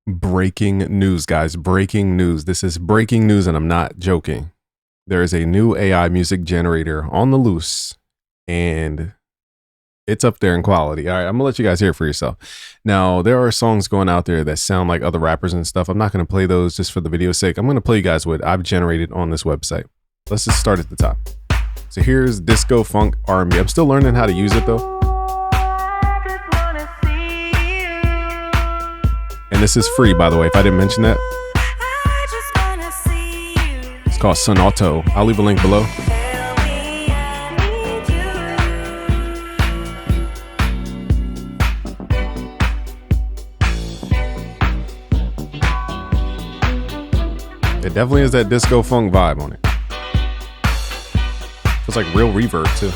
Breaking news, guys. Breaking news. This is breaking news, and I'm not joking. There is a new AI music generator on the loose, and it's up there in quality. All right, I'm gonna let you guys hear it for yourself. Now, there are songs going out there that sound like other rappers and stuff. I'm not gonna play those just for the video's sake. I'm gonna play you guys what I've generated on this website. Let's just start at the top. So here's disco, funk, R&B. I'm still learning how to use it though. And this is free, by the way, if I didn't mention that. It's called Sonauto. I'll leave a link below. It definitely has that disco funk vibe on it. Feels like real reverb too.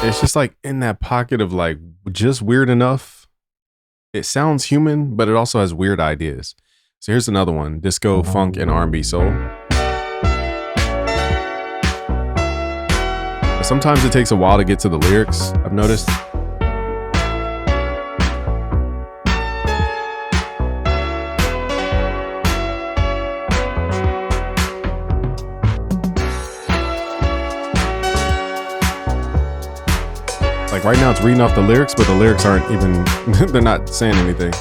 It's just like in that pocket of like just weird enough. It sounds human, but it also has weird ideas. So here's another one: disco, funk, and R&B soul. But sometimes it takes a while to get to the lyrics, I've noticed. Like right now it's reading off the lyrics, but the lyrics aren't even, they're not saying anything.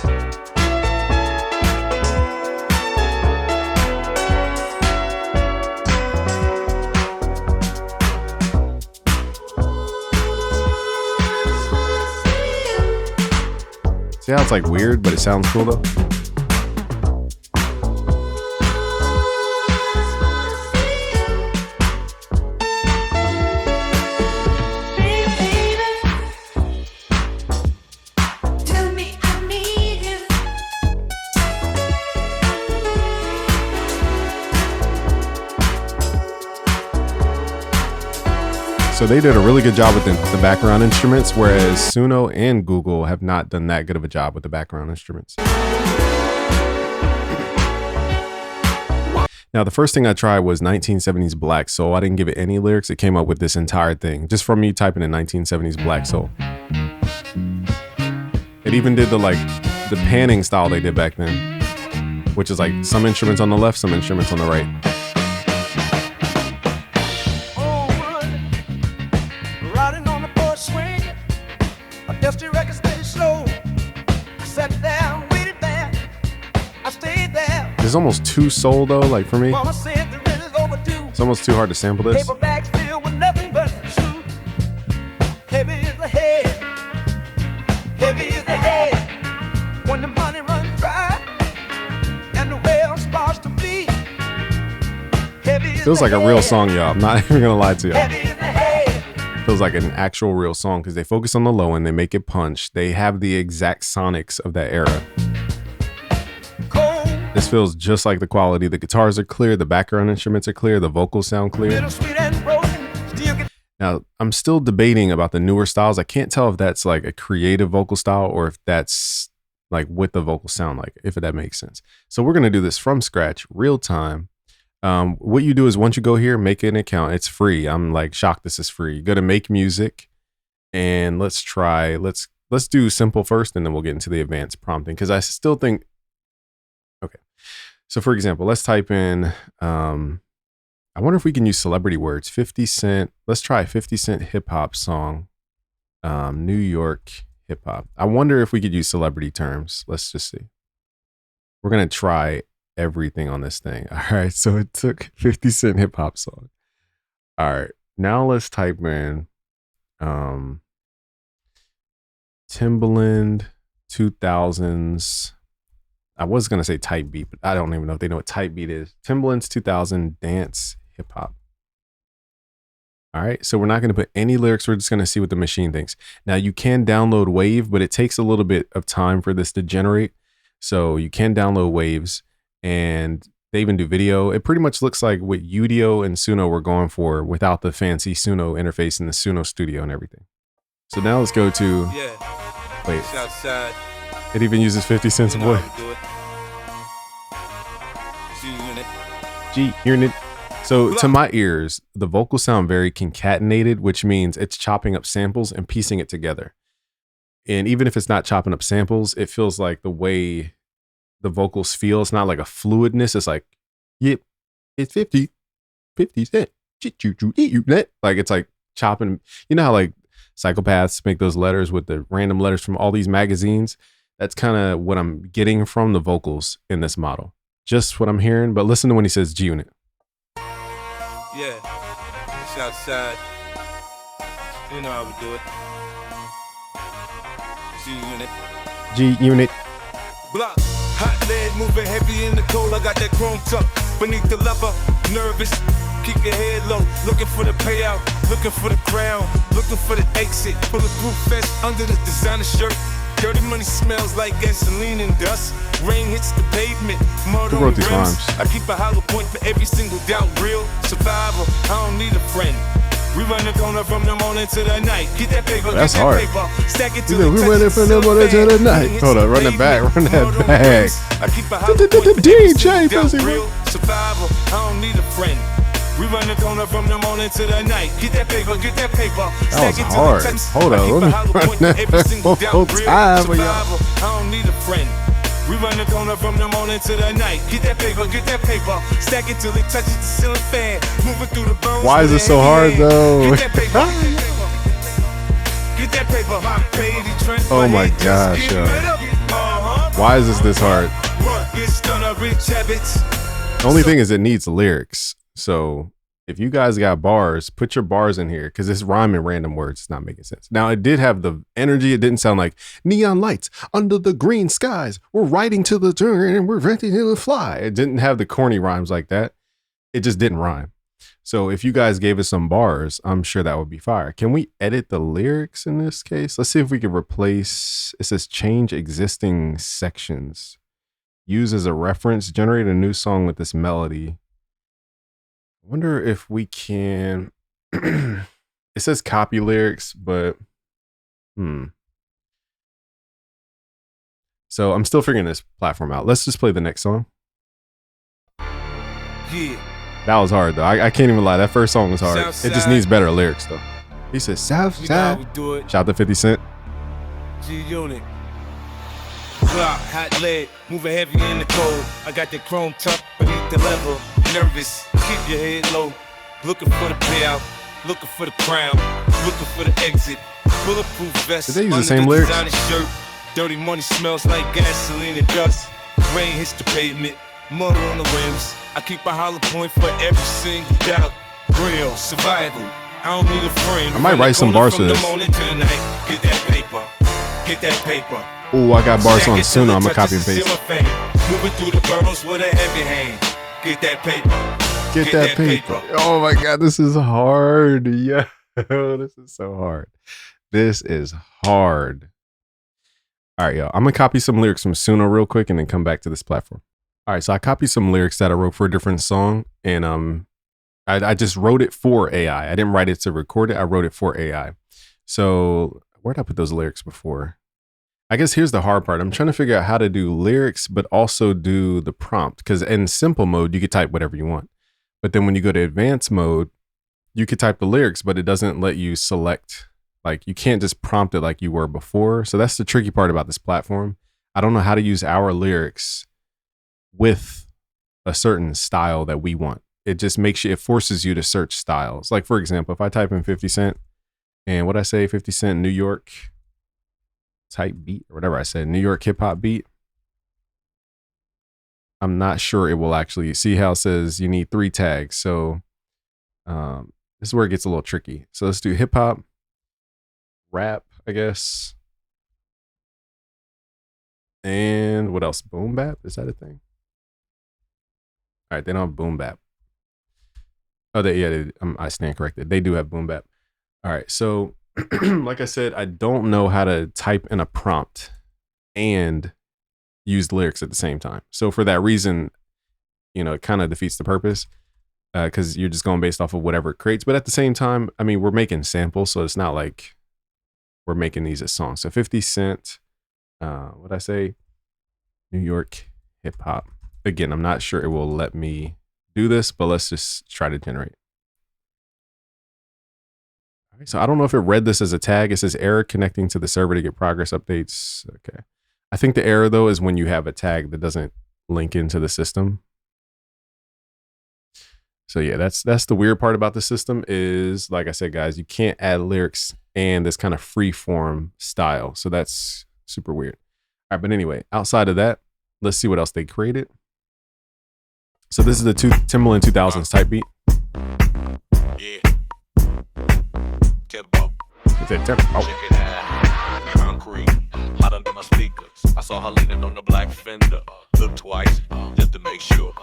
See how it's like weird, but it sounds cool though? So they did a really good job with the background instruments, whereas Suno and Google have not done that good of a job with the background instruments. Now, the first thing I tried was 1970s Black Soul. I didn't give it any lyrics. It came up with this entire thing just from me typing in 1970s Black Soul. It even did the panning style they did back then, which is like some instruments on the left, some instruments on the right. It's almost too soul though, like for me. It's almost too hard to sample this. Feels like a real song, y'all. I'm not even gonna lie to y'all. Feels like an actual real song because they focus on the low end, they make it punch. They have the exact sonics of that era. This feels just like the quality. The guitars are clear, the background instruments are clear, the vocals sound clear. Now, I'm still debating about the newer styles. I can't tell if that's like a creative vocal style or if that's like what the vocals sound like, if that makes sense. So we're going to do this from scratch, real time. What you do is once you go here, make an account. It's free. I'm like shocked this is free. You go to make music and let's do simple first and then we'll get into the advanced prompting because I still think. Okay, so for example, let's type in, I wonder if we can use celebrity words, 50 Cent. Let's try a 50 Cent hip hop song, New York hip hop. I wonder if we could use celebrity terms. Let's just see. We're going to try everything on this thing. All right, so it took 50 Cent hip hop song. All right, now let's type in Timbaland 2000s. I was going to say type beat, but I don't even know if they know what type beat is. Timbaland's 2000 dance hip hop. All right, so we're not going to put any lyrics. We're just going to see what the machine thinks. Now you can download Wave, but it takes a little bit of time for this to generate. So you can download Waves and They even do video. It pretty much looks like what Udio and Suno were going for without the fancy Suno interface in the Suno studio and everything. So now let's go to, wait, it even uses 50 Cent's voice. G unit. So to my ears, the vocals sound very concatenated, which means it's chopping up samples and piecing it together. And even if it's not chopping up samples, it feels like the way the vocals feel. It's not like a fluidness. It's like, yep, it's 50 cent. Like it's like chopping. You know how like psychopaths make those letters with the random letters from all these magazines? That's kind of what I'm getting from the vocals in this model. Just what I'm hearing, but listen to when he says G unit. Yeah, it's outside. You know how we do it. G unit. G unit. Block. Hot lead moving heavy in the cold. I got that chrome tuck beneath the leather. Nervous. Keep your head low. Looking for the payout. Looking for the crown. Looking for the exit. Bulletproof vest under the designer shirt. Dirty money smells like gasoline and dust. Rain hits the pavement. Mud on rims. I keep a hollow point for every single doubt. Real survivor. I don't need a friend. We run the corner from the morning to the night. Get that paper. That's get that hard. Paper. Stack it We run it from the morning to the night. Hold on, run it back. Run that back. I keep a hollow point for DJ. real survivor. I don't need a friend. We run the corner from the morning to the night. Get that paper, get that paper. That was hard. Hold on, let me run that whole time for y'all. I don't need a friend. We run the corner from the morning to the night. Get that paper, get that paper. Stack it till it touches the ceiling fan. Moving through the bones. Why is it so hard though? Get that paper. Get that paper. Oh my gosh, yo. Why is this hard? The only thing is it needs lyrics. So if you guys got bars, put your bars in here because it's rhyming random words. It's not making sense. Now, it did have the energy. It didn't sound like neon lights under the green skies. We're riding to the turn and we're ready to fly. It didn't have the corny rhymes like that. It just didn't rhyme. So if you guys gave us some bars, I'm sure that would be fire. Can we edit the lyrics in this case? Let's see if we can replace, it says change existing sections. Use as a reference, generate a new song with this melody. I wonder if we can, it says copy lyrics, but, So I'm still figuring this platform out. Let's just play the next song. Yeah. That was hard though. I can't even lie. That first song was hard. It just needs better lyrics though. He says South Side. Shout out to 50 Cent. G unit. Clock, hot lead, moving heavy in the cold. I got that chrome tuck beneath the level. Nervous, keep your head low. Looking for the payout, looking for the crown, looking for the exit. Bulletproof vest. Did they use the same lyrics? Shirt. Dirty money smells like gasoline and dust. Rain hits the pavement, mud on the rims. I keep a hollow point for every single doubt. Real survival. I don't need a friend. I might write some bars for this. Get that paper. Get that paper. Oh, I got bars on Suno. I'm gonna copy and paste. Moving through the boroughs with a heavy hand. Get that paper. Get that paper. Oh my God, this is hard. Yeah, this is so hard. This is hard. All right, y'all. I'm gonna copy some lyrics from Suno real quick and then come back to this platform. All right, so I copied some lyrics that I wrote for a different song, and I just wrote it for AI. I didn't write it to record it. I wrote it for AI. So where did I put those lyrics before? I guess here's the hard part. I'm trying to figure out how to do lyrics, but also do the prompt. Because in simple mode, you could type whatever you want. But then when you go to advanced mode, you could type the lyrics, but it doesn't let you select. Like you can't just prompt it like you were before. So that's the tricky part about this platform. I don't know how to use our lyrics with a certain style that we want. It just makes you, it forces you to search styles. Like for example, if I type in 50 Cent and what I say, 50 Cent New York type beat or whatever I said, New York hip hop beat, I'm not sure it will actually see how it says you need 3 tags. So this is where it gets a little tricky. So let's do hip hop, rap, I guess. And what else? Boom bap? Is that a thing? All right, they don't have boom bap. Oh, I stand corrected. They do have boom bap. All right, so like I said, I don't know how to type in a prompt and use lyrics at the same time. So for that reason, you know, it kind of defeats the purpose because you're just going based off of whatever it creates. But at the same time, I mean, we're making samples, so it's not like we're making these as songs. So 50 Cent, what'd I say? New York hip hop. Again, I'm not sure it will let me do this, but let's just try to generate. All right, so I don't know if it read this as a tag. It says error connecting to the server to get progress updates. Okay. I think the error though is when you have a tag that doesn't link into the system. So yeah, that's the weird part about the system is, like I said, guys, you can't add lyrics and this kind of free form style. So that's super weird. All right, but anyway, outside of that, let's see what else they created. So this is the Timbaland 2000s type beat. Yeah. Tempo. Is it tempo? Check it out. Concrete. Hot under my speakers. I saw her leaning on the black fender. Look twice, just to make sure.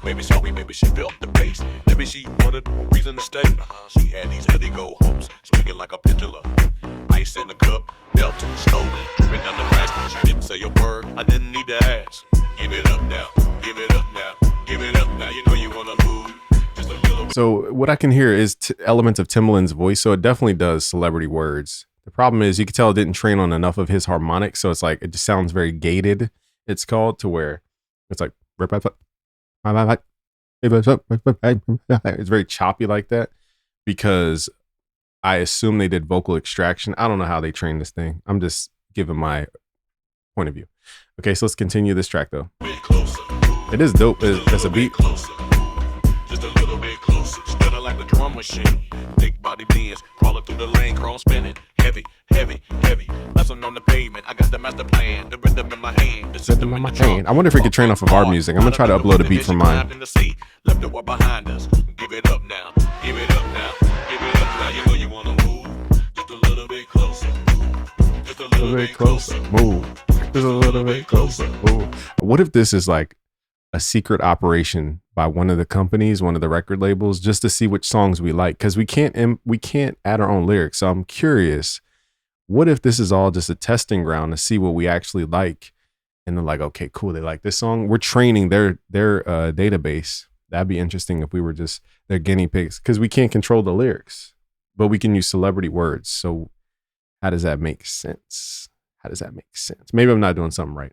Maybe sorry, maybe she felt the bass. Maybe she wanted a reason to stay. She had these heavy gold hopes, speaking like a pendulum. Ice in the cup, melting slowly, dripping down the glass. She didn't say a word, I didn't need to ask. Give it up now, give it up now, give it up now. You know you wanna move. Just a little. So what I can hear is elements of Timbaland's voice. So it definitely does celebrity words. The problem is you can tell it didn't train on enough of his harmonics. So it's like, it just sounds very gated. It's called to where it's like, it's very choppy like that because I assume they did vocal extraction. I don't know how they trained this thing. I'm just giving my point of view. Okay, so let's continue this track though. It is dope. That's a beat. Just a little bit closer, spinning like the drum machine. Big body beans, crawling through the lane, chrome spinning. Heavy, heavy, heavy. Lesson on the pavement. I got the master plan. The rhythm in my hand. The system in my hand. I wonder if we could train off of our music. I'm gonna try to upload a beat from mine. Left the world behind us. Give it up now. Give it up now. Give it up now. You know you wanna move. Just a little bit closer. Just a little bit closer. Move. Just a little bit closer. Move. What if this is like a secret operation by one of the companies, one of the record labels, just to see which songs we like? Because we can't add our own lyrics. So I'm curious, what if this is all just a testing ground to see what we actually like? And they're like, okay, cool, they like this song. We're training their database. That'd be interesting if we were just their guinea pigs, because we can't control the lyrics, but we can use celebrity words. So how does that make sense? How does that make sense? Maybe I'm not doing something right.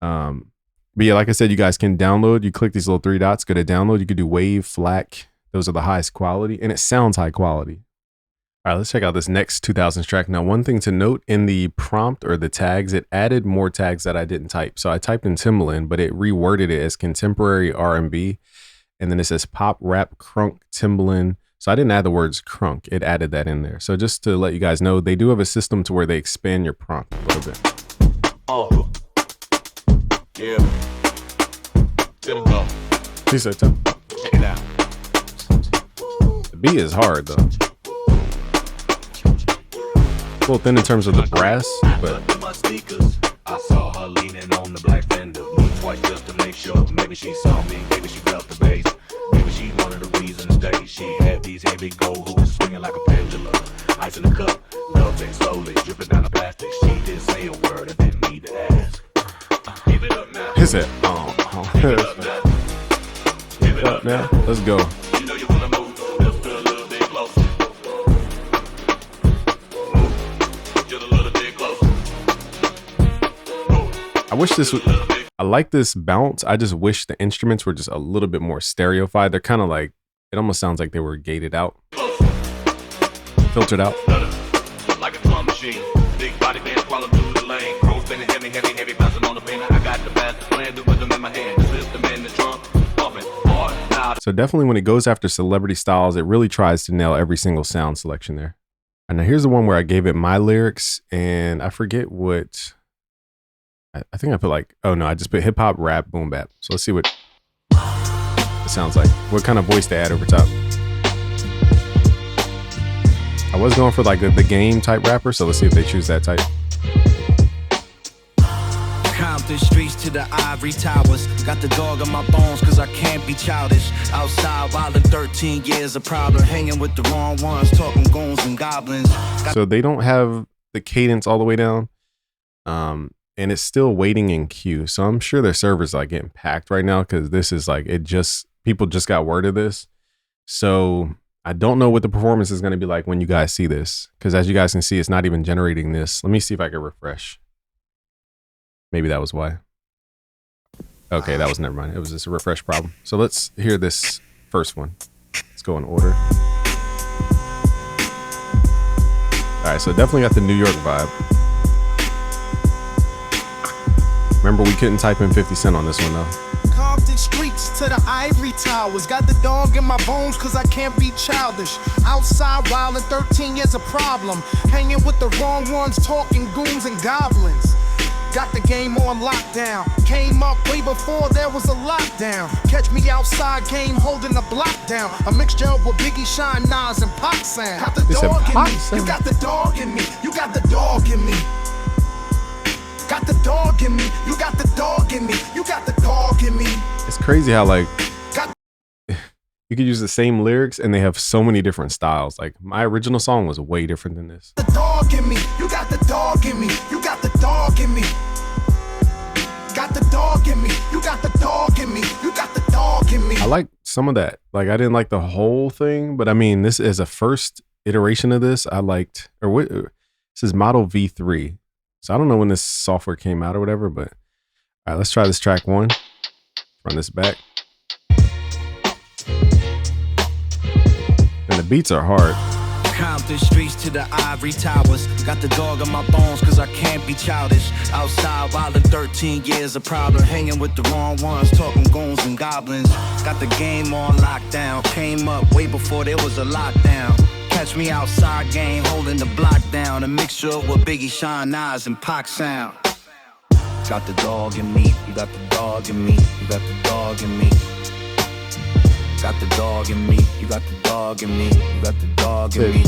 But yeah, like I said, you guys can download. You click these little three dots, go to download. You could do wave, FLAC. Those are the highest quality, and it sounds high quality. All right, let's check out this next 2000s track. Now, one thing to note in the prompt or the tags, it added more tags that I didn't type. So I typed in Timbaland, but it reworded it as contemporary R&B. And then it says pop, rap, crunk, Timbaland. So I didn't add the words crunk. It added that in there. So just to let you guys know, they do have a system to where they expand your prompt a little bit. Oh. Yeah. Timbo. He said Timbo. Check it out. The beat is hard though. A little thin in terms of the brass, but I saw her leaning on the black fender. Moved twice just to make sure. Maybe she saw me, maybe she felt the bass. Maybe she wanted a reason to stay. She had these heavy gold hoops swinging like a pendulum. Ice in the cup, melting slowly, dripping down the plastic. She didn't say a word, I didn't need to ask. Give it up now. Is it? Give it up now. Give it up now. Let's go. You know you wanna move just a little bit closer. Move just a little bit closer. I wish this would. I like this bounce. I just wish the instruments were just a little bit more stereofied. They're kind of like, it almost sounds like they were gated out, filtered out. Like a drum machine, big body band swallow through the lane. Chrome spinning heavy, heavy, heavy, bouncing on the pin. I got the master plan, the rhythm in my hand, the system in the trunk, pumping hard. Now So definitely when it goes after celebrity styles, it really tries to nail every single sound selection there. And now here's the one where I gave it my lyrics, and I forget what. I think I put like, oh no, I just put hip hop, rap, boom bap. So let's see what it sounds like. What kind of voice to add over top. I was going for like the game type rapper, so let's see if they choose that type. Compton streets to the ivory towers. Got the dog on my bones cause I can't be childish. Outside while the 13 years a problem. Hanging with the wrong ones, talking goons and goblins. So they don't have the cadence all the way down. and it's still waiting in queue. So I'm sure their servers like getting packed right now because this is like people just got word of this. So I don't know what the performance is going to be like when you guys see this, because as you guys can see, it's not even generating this. Let me see if I can refresh. Maybe that was why. Okay, that was never mind. It was just a refresh problem. So let's hear this first one. Let's go in order. All right, so definitely got the New York vibe. Remember, we couldn't type in 50 Cent on this one though. Compton streets to the ivory towers. Got the dog in my bones cause I can't be childish. Outside wild and 13 years a problem. Hanging with the wrong ones, talking goons and goblins. Got the game on lockdown. Came up way before there was a lockdown. Catch me outside game holding the block down. A mixture of what Biggie, Shine, Nas, and Pac sound. Got the dog in me. You got the dog in me. You got the dog in me. Got the dog in me. You got the dog in me. You got the dog in me. It's crazy how like you could use the same lyrics and they have so many different styles. Like my original song was way different than this. The dog in me. You got the dog in me. You got the dog in me. Got the dog in me. You got the dog in me. You got the dog in me. I like some of that. Like I didn't like the whole thing, but I mean, this is a first iteration of this. I liked, or what? This is Model V3. So I don't know when this software came out or whatever, but all right, let's try this track one. Run this back. And the beats are hard. Compton streets to the ivory towers. Got the dog in my bones cause I can't be childish. Outside wild 13 years a problem. Hanging with the wrong ones, talking goons and goblins. Got the game on lockdown. Came up way before there was a lockdown. Catch me outside game holding the block down. A mixture of what Biggie, Shine, Nas, and Pac sound. Got the dog in me. You got the dog in me. You got the dog in me. Got the dog in me. You got the dog in me. You got the dog in me.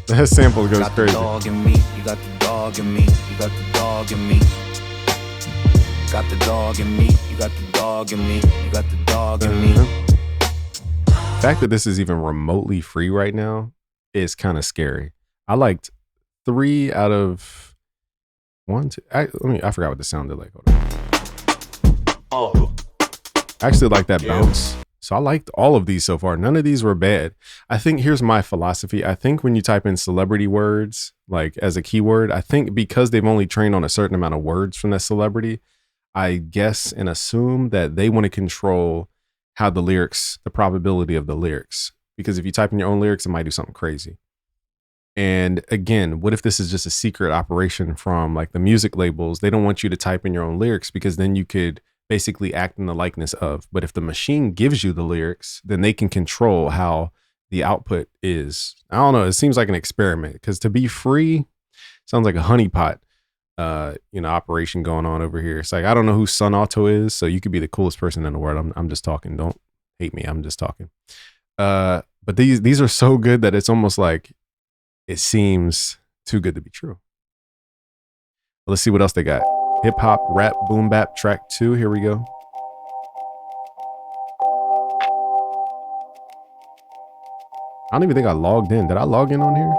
That sample goes got crazy. The dog in me. You got the dog in me. You got the dog in me. Got the dog in me. You got the dog in me. You got the dog in me. The fact that this is even remotely free right now is kind of scary. I liked 3 out of 1, 2. I forgot what this sounded like. Hold on. I actually like that bounce. So I liked all of these so far. None of these were bad. I think here's my philosophy. I think when you type in celebrity words, like as a keyword, I think because they've only trained on a certain amount of words from that celebrity, I guess and assume that they want to control how the lyrics, the probability of the lyrics. Because if you type in your own lyrics, it might do something crazy. And again, what if this is just a secret operation from like the music labels? They don't want you to type in your own lyrics because then you could basically act in the likeness of. But if the machine gives you the lyrics, then they can control how the output is. I don't know. It seems like an experiment because to be free sounds like a honeypot, operation going on over here. It's like, I don't know who Sonauto is. So you could be the coolest person in the world. I'm just talking. Don't hate me. I'm just talking. But these are so good that it's almost like it seems too good to be true. Let's see what else they got. Hip hop, rap, boom bap, track 2. Here we go. I don't even think I logged in. Did I log in on here?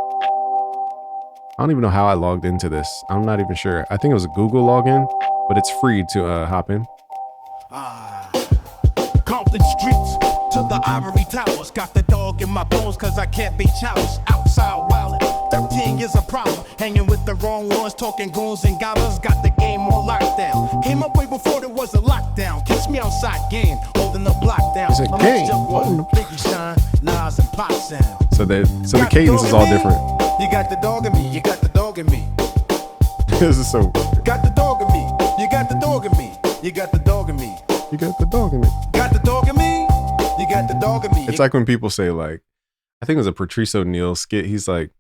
I don't even know how I logged into this. I'm not even sure. I think it was a Google login, but it's free to hop in. Compton streets to the ivory towers. Got the dog in my bones cause I can't be childish. Outside wildin', 13 years a problem. Hanging with the wrong ones, talking goons and goblins. Got the game on lockdown. Came up way before there was a lockdown. Catch me outside game, holding the block down. It's a game. Biggie, Shine, Nas, and Pac sound. So the cadence is all different. You got the dog in me. You got the dog in me. This is so. Got the dog in me. You got the dog in me. You got the dog in me. You got the dog in me. Got the dog in me. You got the dog in me. It's like when people say, like, I think it was a Patrice O'Neal skit. He's like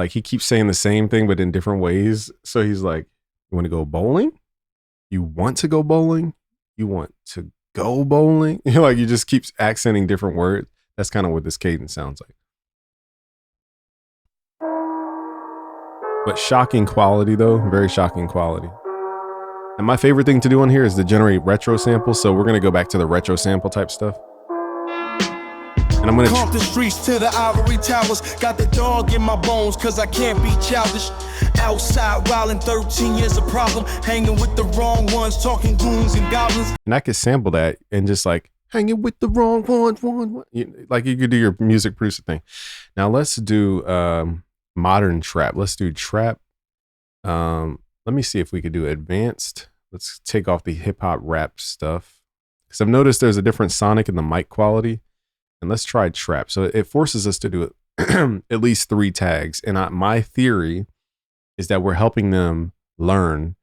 he keeps saying the same thing, but in different ways. So he's like, you want to go bowling? You want to go bowling? You want to go bowling? Like, you just keeps accenting different words. That's kind of what this cadence sounds like. But shocking quality, though. Very shocking quality. And my favorite thing to do on here is to generate retro samples. So we're going to go back to the retro sample type stuff. And I'm going to the streets to the ivory towers. Got the dog in my bones cause I can't be childish. Outside wildin', 13 years a problem. Hanging with the wrong ones, talking goons and goblins. And I could sample that and just like hanging with the wrong one. Like you could do your music producer thing. Now let's do modern trap. Let's do trap. Let me see if we could do advanced. Let's take off the hip hop rap stuff, because I've noticed there's a different sonic in the mic quality. And let's try trap. So it forces us to do it at least 3 tags. And my theory is that we're helping them learn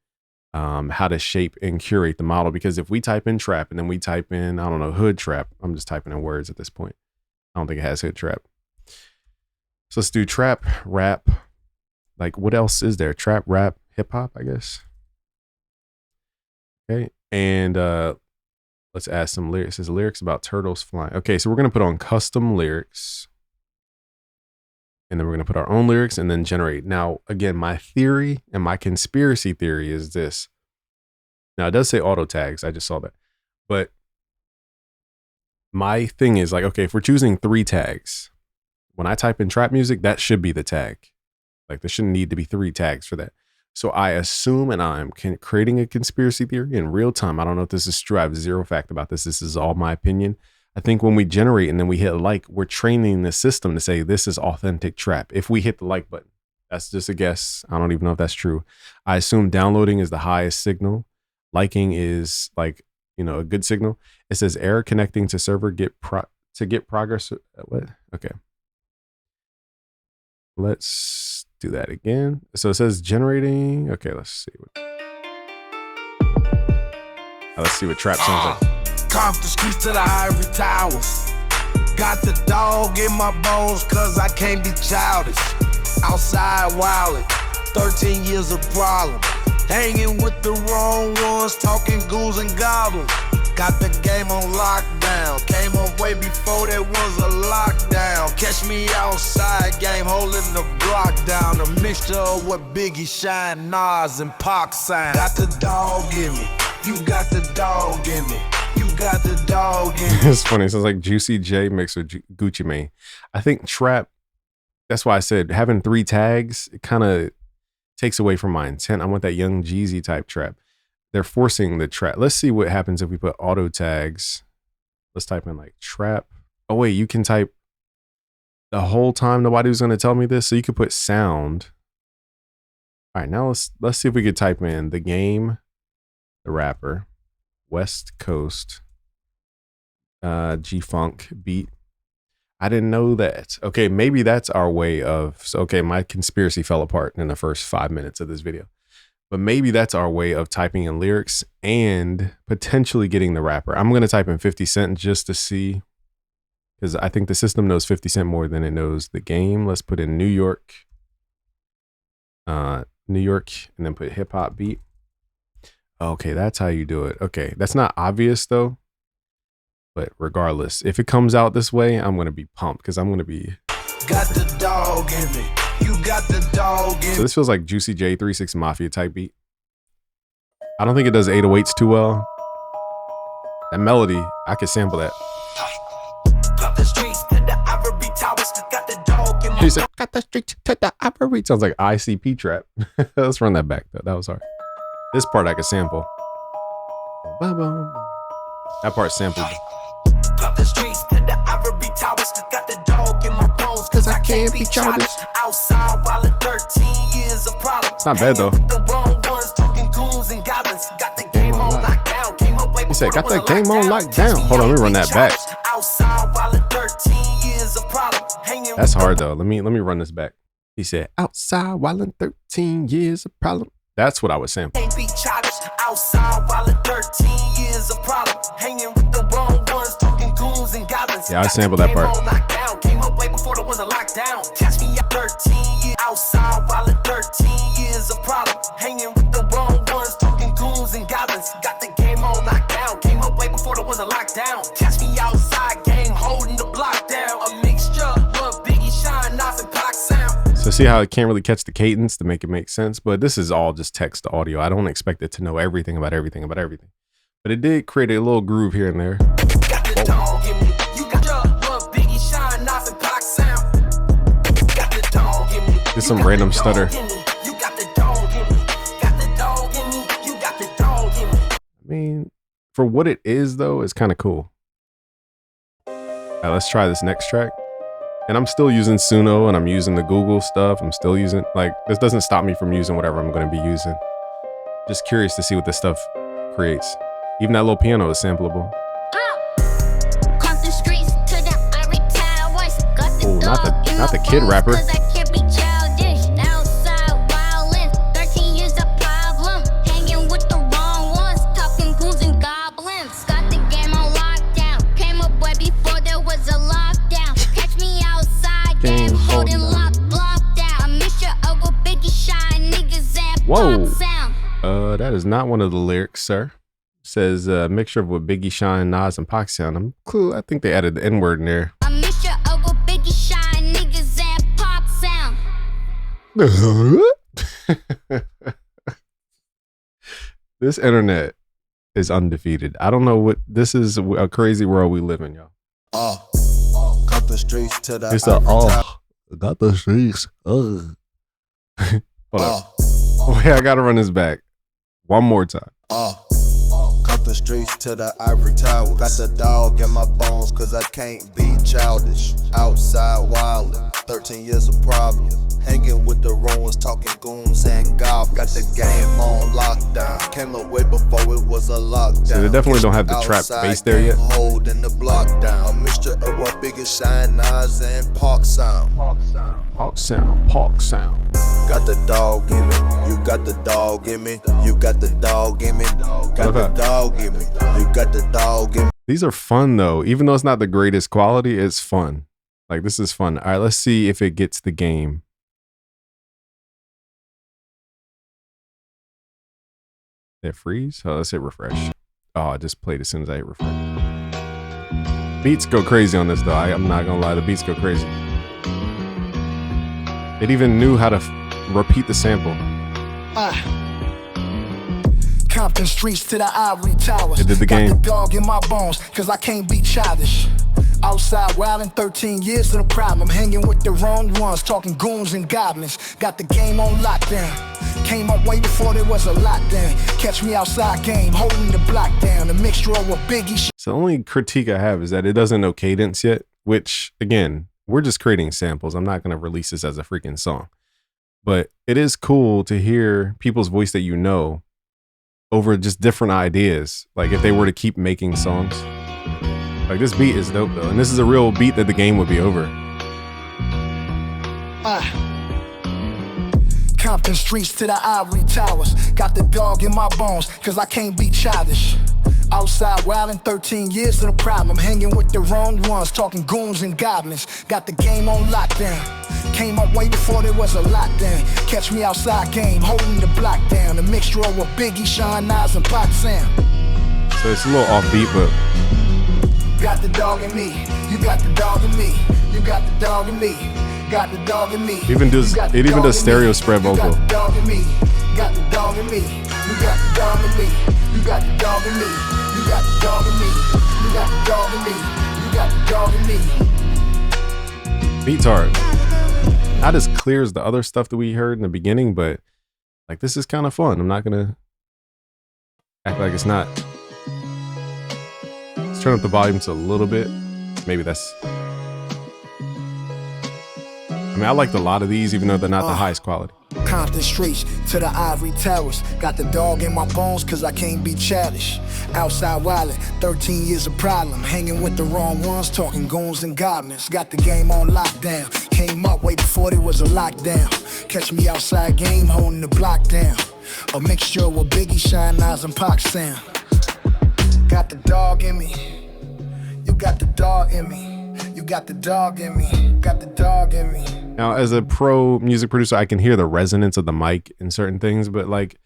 how to shape and curate the model. Because if we type in trap and then we type in, I don't know, hood trap, I'm just typing in words at this point. I don't think it has hood trap. So let's do trap, rap. Like what else is there? Trap, rap, hip hop, I guess. Okay. And let's add some lyrics. It says lyrics about turtles flying. Okay. So we're going to put on custom lyrics. And then we're going to put our own lyrics and then generate. Now, again, my theory and my conspiracy theory is this. Now, it does say auto tags. I just saw that. But my thing is like, okay, if we're choosing 3 tags, when I type in trap music, that should be the tag. Like there shouldn't need to be 3 tags for that. So I assume, and I'm creating a conspiracy theory in real time. I don't know if this is true. I have zero fact about this. This is all my opinion. I think when we generate and then we hit like, we're training the system to say this is authentic trap. If we hit the like button, that's just a guess. I don't even know if that's true. I assume downloading is the highest signal. Liking is like, you know, a good signal. It says error connecting to server get progress. What? Okay. Let's do that again. So it says generating. Okay, let's see. Let's see what trap sounds like. Off the streets to the ivory towers. Got the dog in my bones, cause I can't be childish. Outside wildin', 13 years of problem. Hanging with the wrong ones, talking ghouls and goblins. Got the game on lockdown. Came on way before there was a lockdown. Catch me outside, game holding the block down. A mixture of what Biggie, Shine, Nas, and Pac signed. Got the dog in me. You got the dog in me. You got the dog in me. It's funny. It sounds like Juicy J mixed with Gucci Mane. I think trap, that's why I said having 3 tags, it kind of takes away from my intent. I want that Young Jeezy type trap. They're forcing the trap. Let's see what happens if we put auto tags. Let's type in like trap. Oh wait, you can type the whole time. Nobody was going to tell me this. So you could put sound. All right, now let's see if we could type in the game, the rapper, West Coast, G-Funk beat. I didn't know that. Okay, maybe that's our way of, so okay, my conspiracy fell apart in the first 5 minutes of this video. But maybe that's our way of typing in lyrics and potentially getting the rapper. I'm going to type in 50 Cent just to see, because I think the system knows 50 Cent more than it knows the game. Let's put in New York, and then put hip hop beat. Okay, that's how you do it. Okay, that's not obvious though. But regardless, if it comes out this way, I'm going to be pumped because I'm going to be. Got the dog in me. You got the dog in me. So this feels like Juicy J 3-6 Mafia type beat. I don't think it does 808s too well. That melody, I could sample that. He said, got the streets to the ivory. Sounds like ICP trap. Let's run that back though. That was hard. This part I could sample. That part sampled. The streets to the ivory towers, got the dog in my bones, cause I can't be childish. Outside while at 13 years of problem. It's not bad though. The wrong ones talking goons and goblins. Got the game on lockdown. Came up way he said, got that game on lockdown. Hold on, let me run that back. Outside while at 13 years of problem. That's hard though. Let me run this back. He said, outside while in 13 years of problem. That's what I was saying. Can't be childish. Outside while at 13 years of problem. Hanging with the wrong ones talking goons and goblins. Yeah, I sampled that part. Came up way before there was a lockdown. Catch me at 13 years outside while at 13 years of problem. Hanging with the wrong ones talking goons and goblins. Got the game on lockdown. Came up way before there was a lockdown. Catch me outside game holding the block down. A mixture of Biggie, Shine, Nas, and Pac sound. So see how it can't really catch the cadence to make it make sense, but this is all just text to audio. I don't expect it to know everything about everything about everything, but it did create a little groove here and there. Got the dog in me. You got the Biggie, Shine, Nas, and Pac sound. Got the dog in me. Just some random stutter. You got the for what it is though, it's kind of cool. All right, let's try this next track. And I'm still using Suno and I'm using the Google stuff. I'm still using, like, this doesn't stop me from using whatever I'm going to be using. Just curious to see what this stuff creates. Even that little piano is sampleable. Oh, not the kid rapper. Whoa. That is not one of the lyrics, sir. It says mixture of what Biggie, Shine, Nas, and Pac sound. I'm cool. I think they added the N-word in there. A mixture of what Biggie, Shine, niggas, and Pac sound. This internet is undefeated. I don't know what this is. A crazy world we live in, y'all. Cut the streets to the. It's a got the streets. Hold up. Oh yeah, I gotta run this back one more time. Cut the streets to the ivory tower. Got the dog in my bones, cause I can't be childish. Outside wildin', 13 years of problem. Hanging with the ruins, talking goons and golf. Got the game on lockdown. Came up way before it was a lockdown. So they definitely don't have the trap bass there yet. Holding the block down. A mixture of what biggest Shine, Nas, and Park sound. Park sound. Got the dog in me. You got the dog in me. You got the dog in me. Got the dog in me. You got the dog in me. These are fun though. Even though it's not the greatest quality, it's fun. Like, this is fun. All right, let's see if it gets the game. Did it freeze? Oh, let's hit refresh. Oh, I just played as soon as I hit refresh. Beats go crazy on this though. I'm not gonna lie, the beats go crazy. It even knew how to repeat the sample. Compton streets to the ivory towers. It did the game. Got the dog in my bones, cause I can't be childish. Outside wildin', 13 years of the problem. Hanging with the wrong ones, talking goons and goblins. Got the game on lockdown. Came up way before there was a lockdown. Catch me outside game, holding the block down. A mixture of what Biggie. So the only critique I have is that it doesn't know cadence yet, which again, we're just creating samples. I'm not going to release this as a freaking song. But it is cool to hear people's voice that you know over just different ideas. Like if they were to keep making songs. Like this beat is dope though. And this is a real beat that the game would be over. Compton streets to the ivory towers. Got the dog in my bones, cause I can't be childish. Outside wildin', 13 years of the problem. Hanging with the wrong ones, talking goons and goblins. Got the game on lockdown. Came up way before there was a lockdown. Catch me outside game, holding the block down. A mixture of what Biggie, Shine, Nas, and Pac sound. So it's a little offbeat, but got the dog in me. You got the dog in me. You got the dog in me. Got the dog in me. it even does stereo spread vocal. You got the dog in me. Got the dog in me. You got the dog in me. You got the dog in me. You got the dog in me. You got the dog in me. You got the dog in me. Beats hard. Not as clear as the other stuff that we heard in the beginning, but like this is kind of fun. I'm not gonna act like it's not. Let's turn up the volume to a little bit. Maybe that's. I mean, I liked a lot of these, even though they're not the highest quality. Compton streets to the ivory towers. Got the dog in my bones, cause I can't be childish. Outside wildin', 13 years of problem. Hanging with the wrong ones, talking goons and goblins. Got the game on lockdown. Came up way before there was a lockdown. Catch me outside game, holding the block down. A mixture with Biggie, Shine, Nas, and Pac sound. Got the dog in me. You got the dog in me. You got the dog in me. Got the dog in me. Now, as a pro music producer, I can hear the resonance of the mic in certain things, but like,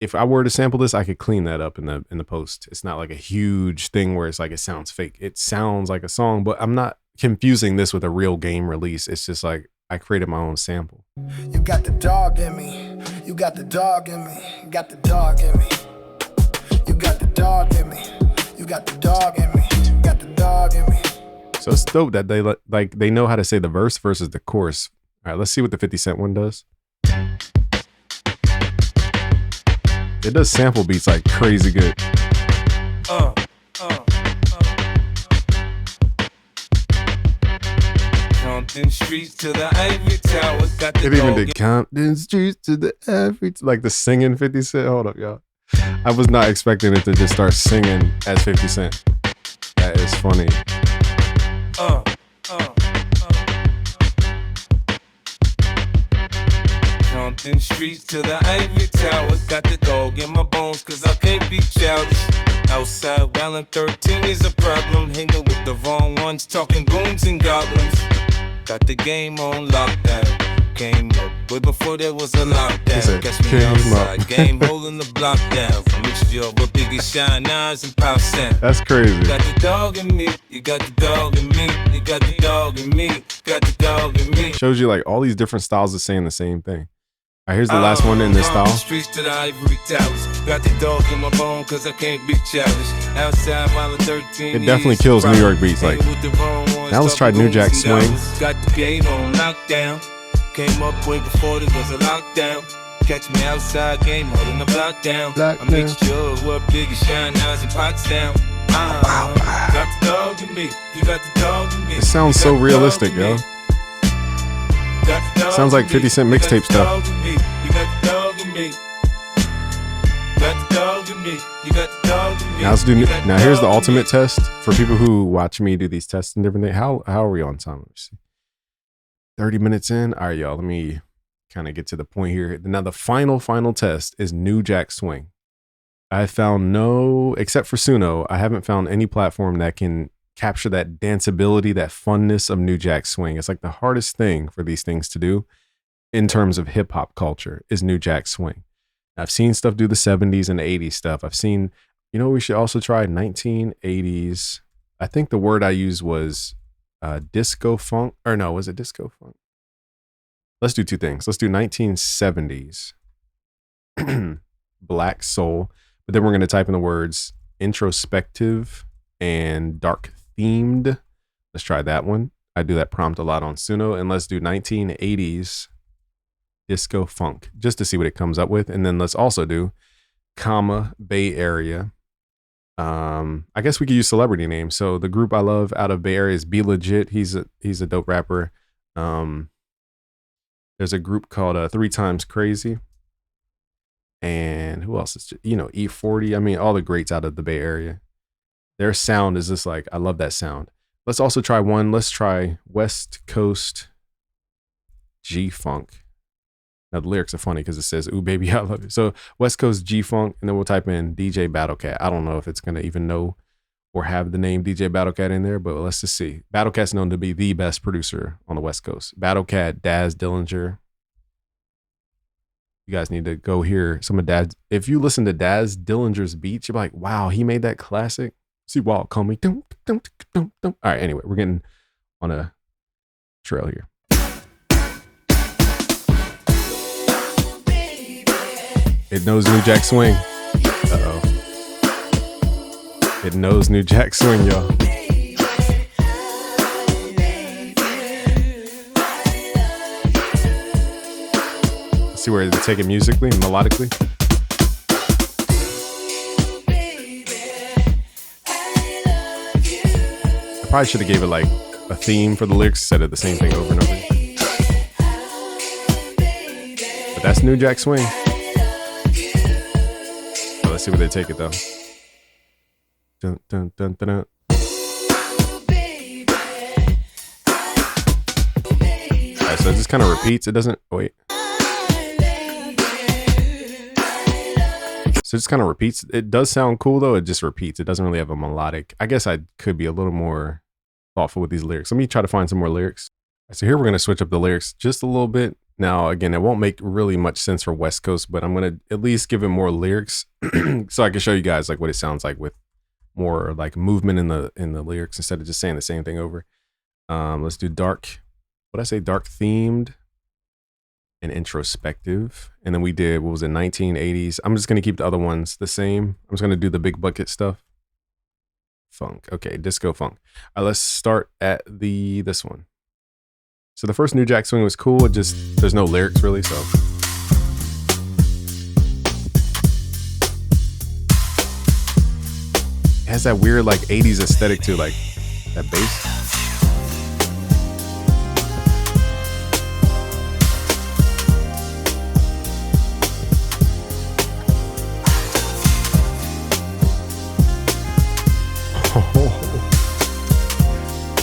if I were to sample this, I could clean that up in the post. It's not like a huge thing where it's like it sounds fake. It sounds like a song, but I'm not confusing this with a real game release. It's just like I created my own sample. You got the dog in me. You got the dog in me. Got the dog in me. You got the dog in me. You got the dog in me. Got the dog in me. So it's dope that they know how to say the verse versus the chorus. All right, let's see what the 50 Cent one does. It does sample beats like crazy good. Compton streets to the Ivory Tower. Got the It even dog did Compton streets to the average, like the singing 50 Cent. Hold up, y'all. I was not expecting it to just start singing as 50 Cent. That is funny. Compton streets to the Ivory Tower. Got the dog in my bones, cause I can't be childish. Outside, wildin' 13 is a problem. Hanging with the wrong ones, talking goons and goblins. Got the game on lockdown. Came up way before there was a lockdown. Catch me outside, game holding the block down. Mixture of a Biggie Shine Eyes and Power Sound. That's crazy. You got the dog in me, you got the dog in me, you got the dog in me, got the dog in me. Shows you like all these different styles of saying the same thing. All right, here's the last one in this style. Streets to the Ivory Towers. Got the dog in my bone, cause I can't be childish. Outside while 13. It definitely kills New York beats. Like, now let's try New Jack Swing. Got the game on lockdown. Came up way before there was a lockdown. Catch me outside, game holding the block down. A mixture of what Biggie Shine Eyes and Pots down. Got the dog in me, you got the dog in me. It sounds so realistic, yo. Sounds like 50 Cent mixtape stuff. Now let's do. Now here's the ultimate test for people who watch me do these tests and different things. How are we on time? Let me see. 30 minutes in. All right, y'all. Let me kind of get to the point here. Now the final test is New Jack Swing. I found no, except for Suno, I haven't found any platform that can capture that danceability, that funness of New Jack Swing. It's like the hardest thing for these things to do in terms of hip hop culture is New Jack Swing. I've seen stuff do the 70s and the 80s stuff. I've seen, we should also try 1980s. I think the word I used was disco funk, or no, was it disco funk? Let's do two things. Let's do 1970s black soul, but then we're going to type in the words introspective and dark themed. Let's try that one. I do that prompt a lot on Suno. And let's do 1980s disco funk just to see what it comes up with. And then let's also do Bay Area. I guess we could use celebrity names. So the group I love out of Bay Area is Be Legit. He's a dope rapper. There's a group called 3 Times Crazy. And who else is, E40. I mean, all the greats out of the Bay Area. Their sound is just like, I love that sound. Let's also try one. Let's try West Coast G-Funk. Now the lyrics are funny because it says, "Ooh, baby, I love you." So West Coast G-Funk, and then we'll type in DJ Battlecat. I don't know if it's going to even know or have the name DJ Battlecat in there, but let's just see. Battlecat's known to be the best producer on the West Coast. Battlecat, Daz Dillinger. You guys need to go hear some of Daz. If you listen to Daz Dillinger's beats, you're like, wow, he made that classic. See, Walt, call me. All right, anyway, we're getting on a trail here. It knows New Jack Swing. Uh-oh. It knows New Jack Swing, y'all. Let's see where they take it musically and melodically. I probably should have gave it like a theme for the lyrics instead of the same thing over and over. But that's New Jack Swing. So let's see where they take it though. Dun, dun, dun, dun, dun. Alright, so it just kind of repeats. It doesn't, wait. So it just kind of repeats. It does sound cool though. It just repeats. It doesn't really have a melodic. I guess I could be a little more thoughtful with these lyrics. Let me try to find some more lyrics. So here we're going to switch up the lyrics just a little bit. Now, again, it won't make really much sense for West Coast, but I'm going to at least give it more lyrics so I can show you guys like what it sounds like with more like movement in the lyrics instead of just saying the same thing over. Let's do dark. What I say? Dark themed and introspective. And then we did, what was it? 1980s. I'm just going to keep the other ones the same. I'm just going to do the big bucket stuff. Funk. Okay. Disco funk. All right, let's start at this one. So the first New Jack Swing was cool. It just, there's no lyrics really. So has that weird like 80s aesthetic to like that bass.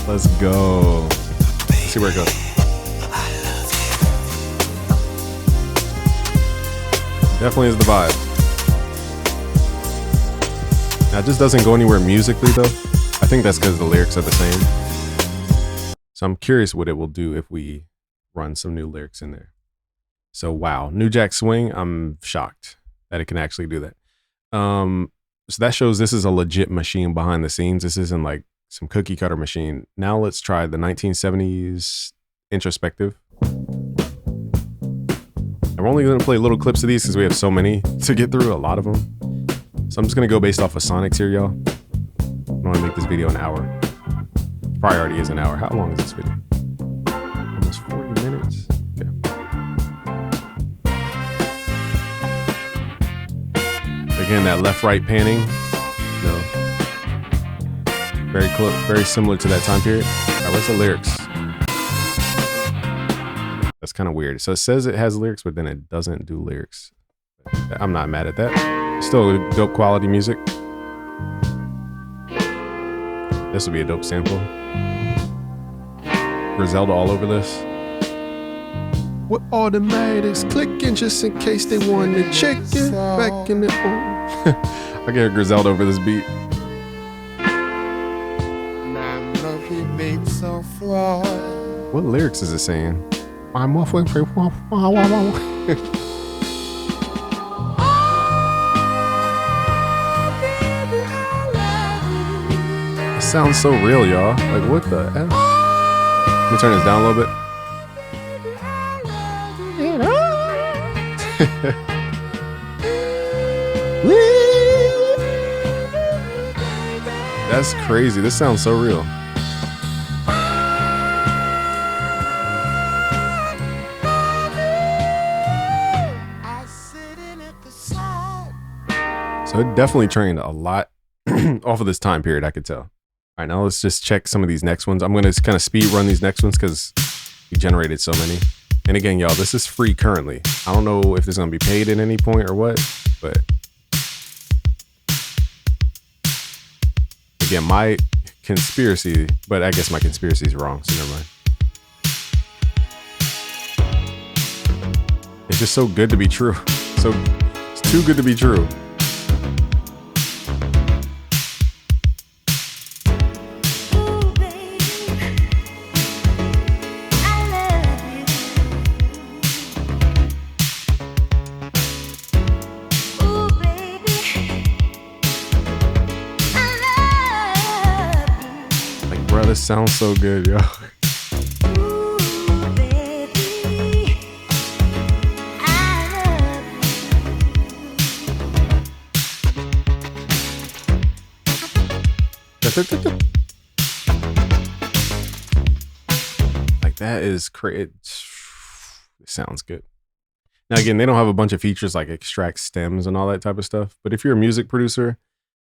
Let's go. Let's see where it goes. Definitely is the vibe. Now, it just doesn't go anywhere musically, though. I think that's because the lyrics are the same. So I'm curious what it will do if we run some new lyrics in there. So, wow. New Jack Swing, I'm shocked that it can actually do that. So that shows this is a legit machine behind the scenes. This isn't like some cookie cutter machine. Now let's try the 1970s introspective. I'm only going to play little clips of these because we have so many to get through, a lot of them. So I'm just going to go based off of Sonics here, y'all. I want to make this video an hour. Probably already is an hour. How long is this video? Almost 40 minutes. Okay. Again, that left-right panning. No. Very similar to that time period. All right, where's the lyrics? That's kind of weird. So it says it has lyrics, but then it doesn't do lyrics. I'm not mad at that. Still dope quality music. This would be a dope sample. Griselda all over this. With automatics clicking just in case they want to check it back in the I get Griselda over this beat. What lyrics is it saying? I'm waffling for It sounds so real, y'all. Like, what the F? Let me turn this down a little bit. That's crazy. This sounds so real. So it definitely trained a lot off of this time period, I could tell. All right, now let's just check some of these next ones. I'm going to kind of speed run these next ones because we generated so many. And again, y'all, this is free currently. I don't know if this is going to be paid at any point or what, but again, my conspiracy, but I guess my conspiracy is wrong, so never mind. It's just so good to be true. So it's too good to be true. This sounds so good, yo. Like that is it sounds good. Now again, they don't have a bunch of features like extract stems and all that type of stuff, but if you're a music producer,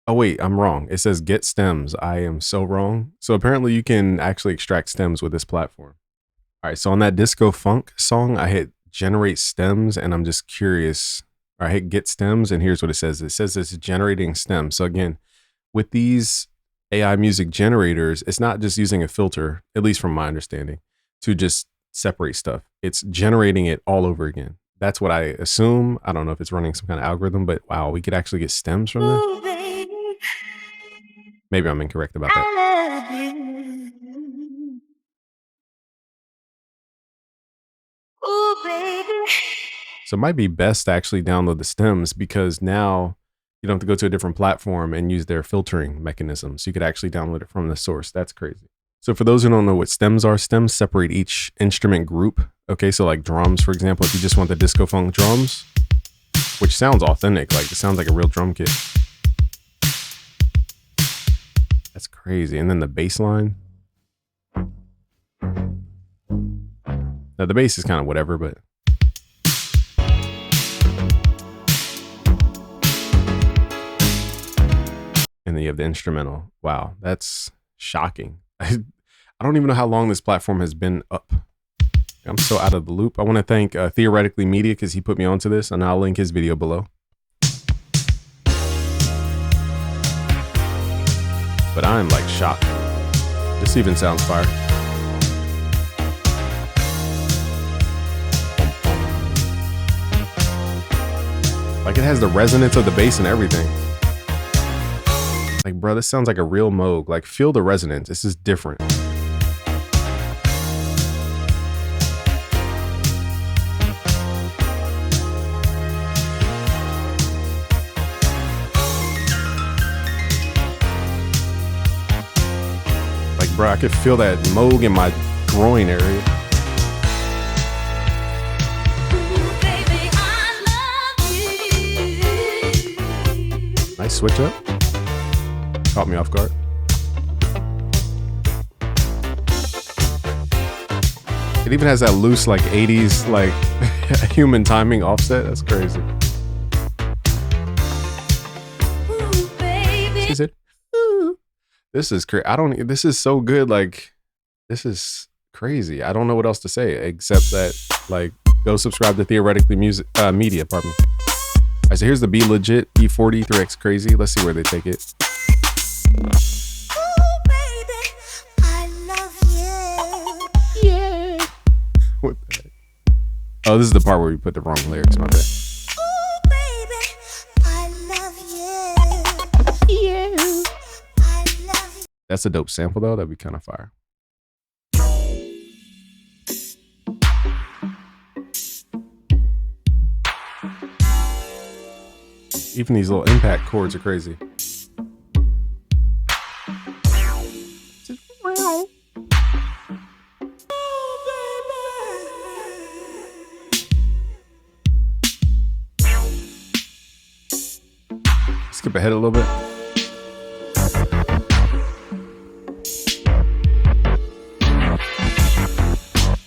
oh wait, I'm wrong. It says get stems. I am so wrong. So apparently you can actually extract stems with this platform. All right, so on that disco funk song, I hit generate stems and I'm just curious. I hit get stems and here's what it says. It says it's generating stems. So again, with these AI music generators, it's not just using a filter, at least from my understanding, to just separate stuff. It's generating it all over again. That's what I assume. I don't know if it's running some kind of algorithm, but wow, we could actually get stems from this. Maybe I'm incorrect about that. Ooh, baby. So it might be best to actually download the stems because now you don't have to go to a different platform and use their filtering mechanisms. You could actually download it from the source. That's crazy. So for those who don't know what stems are, stems separate each instrument group. Okay, so like drums, for example, if you just want the disco funk drums, which sounds authentic, like it sounds like a real drum kit. That's crazy. And then the bass line. Now the bass is kind of whatever, but and then you have the instrumental. Wow, that's shocking. I don't even know how long this platform has been up. I'm so out of the loop. I want to thank Theoretically Media because he put me onto this, and I'll link his video below. But I'm like shocked. This even sounds fire. Like it has the resonance of the bass and everything. Like, bro, this sounds like a real Moog. Like, feel the resonance. This is different. Like, bro, I could feel that Moog in my groin area. Nice switch up. Caught me off guard. It even has that loose like 80s like human timing offset. That's crazy. She said, ooh. This is crazy. This is so good. Like, this is crazy. I don't know what else to say except that, like, go subscribe to Theoretically Media, pardon me. All right, so here's the Be Legit E40 3X Crazy. Let's see where they take it. What the heck? Oh, this is the part where we put the wrong lyrics. My bad. Ooh, baby, I love you. Yeah. I love you. That's a dope sample though. That'd be kind of fire. Even these little impact chords are crazy. Skip ahead a little bit.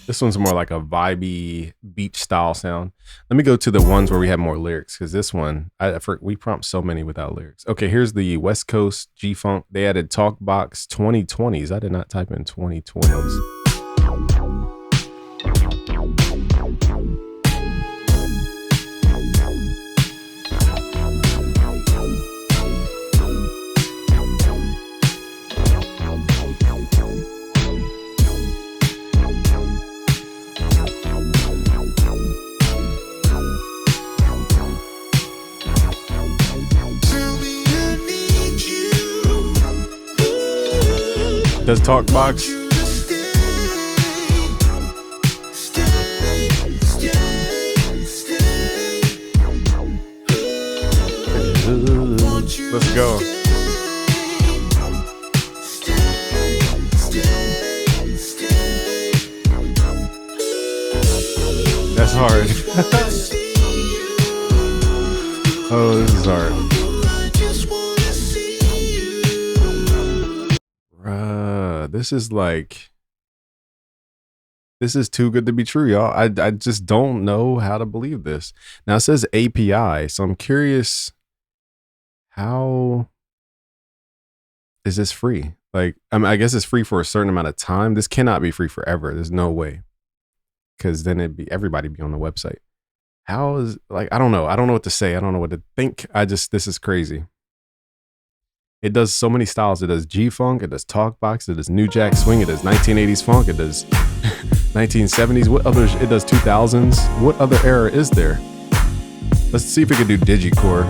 This one's more like a vibey beach style sound. Let me go to the ones where we have more lyrics because this one, we prompt so many without lyrics. Okay, here's the West Coast G-Funk. They added Talkbox 2020s. I did not type in 2020s. Does Talkbox? Let's go. That's hard. Oh, this is hard. This is too good to be true, y'all. I just don't know how to believe this. Now it says API, so I'm curious, how is this free? Like, I guess it's free for a certain amount of time. This cannot be free forever. There's no way, because then everybody be on the website. How is, like, I don't know what to say. I don't know what to think. This is crazy. It does so many styles. It does G-Funk, it does Talkbox, it does New Jack Swing, it does 1980s funk, it does 1970s. What others? It does 2000s. What other era is there? Let's see if we can do Digicore.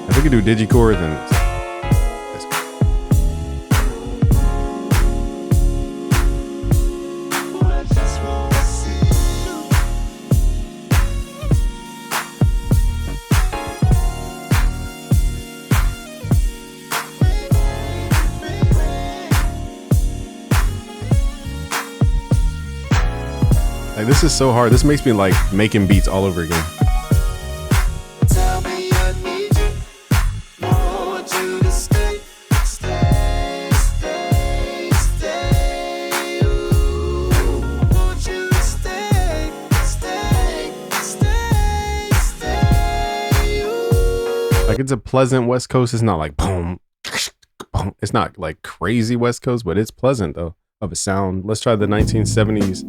If we can do Digicore, then like, this is so hard. This makes me like making beats all over again. Like, Like it's a pleasant West Coast. It's not like boom, boom. It's not like crazy West Coast, but it's pleasant though of a sound. Let's try the 1970s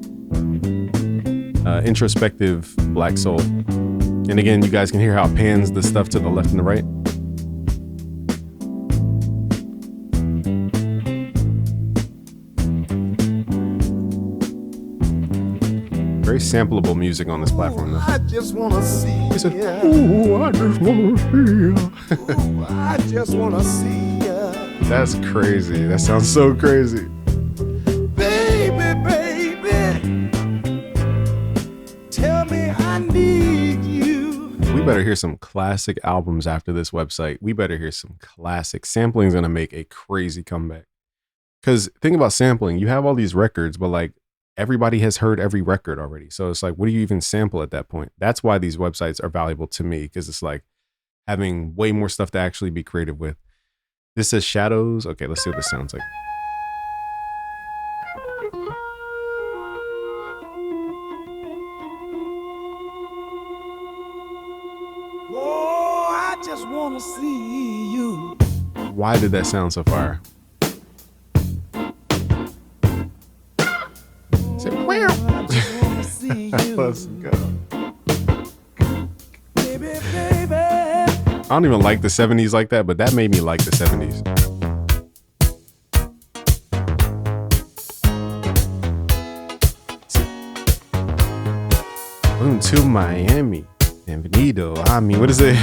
introspective black soul. And again, you guys can hear how it pans the stuff to the left and the right. Very sampleable music on this platform though. I just wanna see. He said, "Ooh, I just wanna see ya." Ooh, I just wanna see ya. That's crazy. That sounds so crazy. Baby, baby, tell me I need you. We better hear some classic albums after this website. We better hear some classic. Sampling is gonna make a crazy comeback. Because think about sampling. You have all these records, but like everybody has heard every record already. So it's like, what do you even sample at that point? That's why these websites are valuable to me, because it's like having way more stuff to actually be creative with. This says Shadows. Okay, let's see what this sounds like. Oh, I just wanna see you. Why did that sound so fire? Say, I just wanna see you. let's go. Baby, baby. I don't even like the 70s like that, but that made me like the 70s. Welcome to Miami. Bienvenido, Ami. What is it?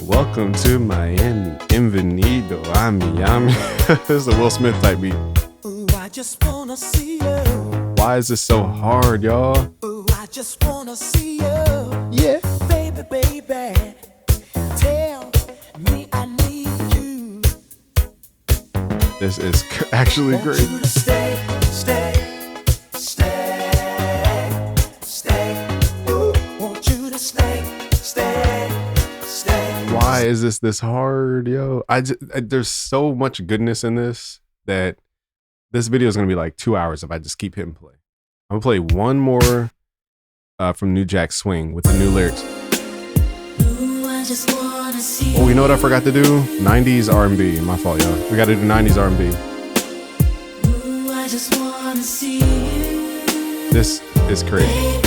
Welcome to Miami. Bienvenido, Ami. This is a Will Smith type beat. Ooh, I just wanna see you. Why is this so hard, y'all? Ooh, I just wanna see you. Yeah. Baby, baby, tell me I need you. This is actually Want great. you to stay, stay, stay, stay. Ooh, want you to stay, stay, stay. Why is this hard, yo? There's so much goodness in this that this video is gonna be like 2 hours if I just keep hitting play. I'm gonna play one more from New Jack Swing with the new lyrics. Oh, you know what I forgot to do? 90s R&B. My fault, y'all. We gotta do 90s R&B. This is crazy.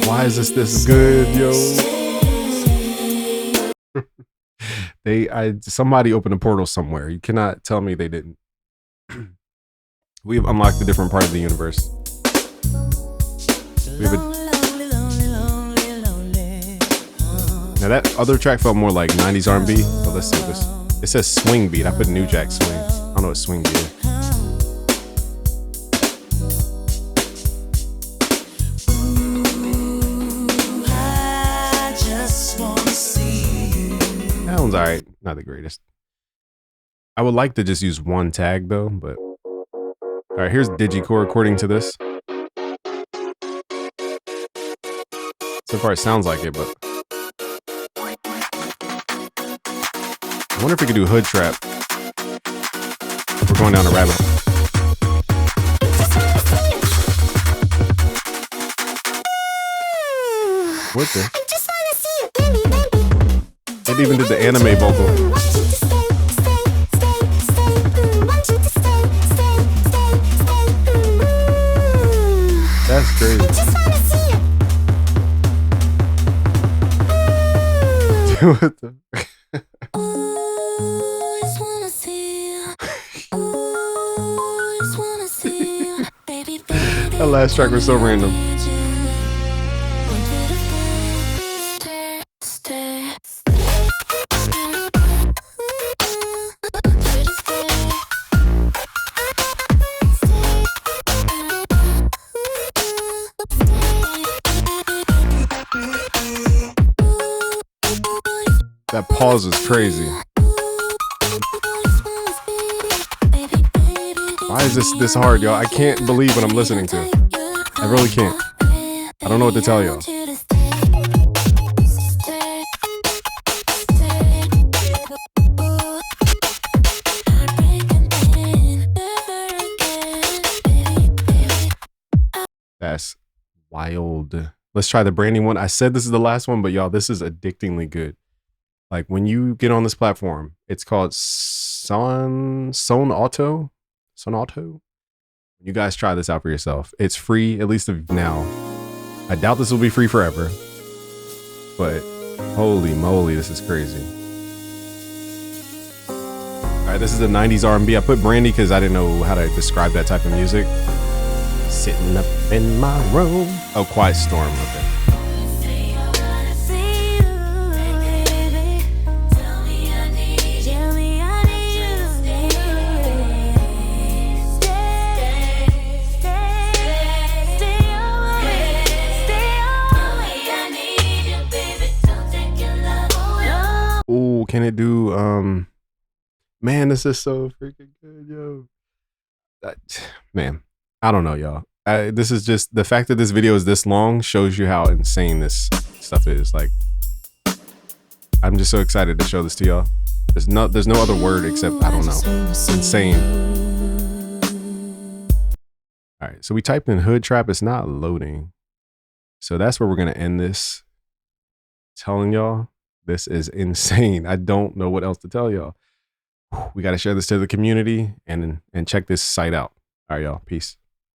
Why is this good, yo? Somebody opened a portal somewhere. You cannot tell me they didn't. We've unlocked a different part of the universe. Now that other track felt more like 90s R&B, but let's see this. It says swing beat. I put New Jack Swing. I don't know what swing beat is. That one's alright. Not the greatest. I would like to just use one tag though, but alright, here's digicore according to this. So far it sounds like it, but I wonder if we could do hood trap. We're going down a rabbit hole. What the? It even did the anime vocal. That's crazy. What the? That last track was so random. That pause is crazy. Why is this hard, y'all? I can't believe what I'm listening to. I really can't. I don't know what to tell y'all. That's wild. Let's try the branding one. I said this is the last one, but y'all, this is addictingly good. Like when you get on this platform, it's called Sonauto. Sonauto. You guys try this out for yourself. It's free, at least now. I doubt this will be free forever, but holy moly, this is crazy. All right, this is the 90s R&B. I put Brandy because I didn't know how to describe that type of music. Sitting up in my room. Oh, Quiet Storm. Okay. Oh, can it do man, this is so freaking good, yo. Man, I don't know, y'all. This is just the fact that this video is this long shows you how insane this stuff is. Like, I'm just so excited to show this to y'all. There's no other word except I don't know. Insane. All right, so we typed in hood trap. It's not loading, so that's where we're gonna end this. Telling y'all, this is insane. I don't know what else to tell y'all. We got to share this to the community and check this site out. All right, y'all. Peace.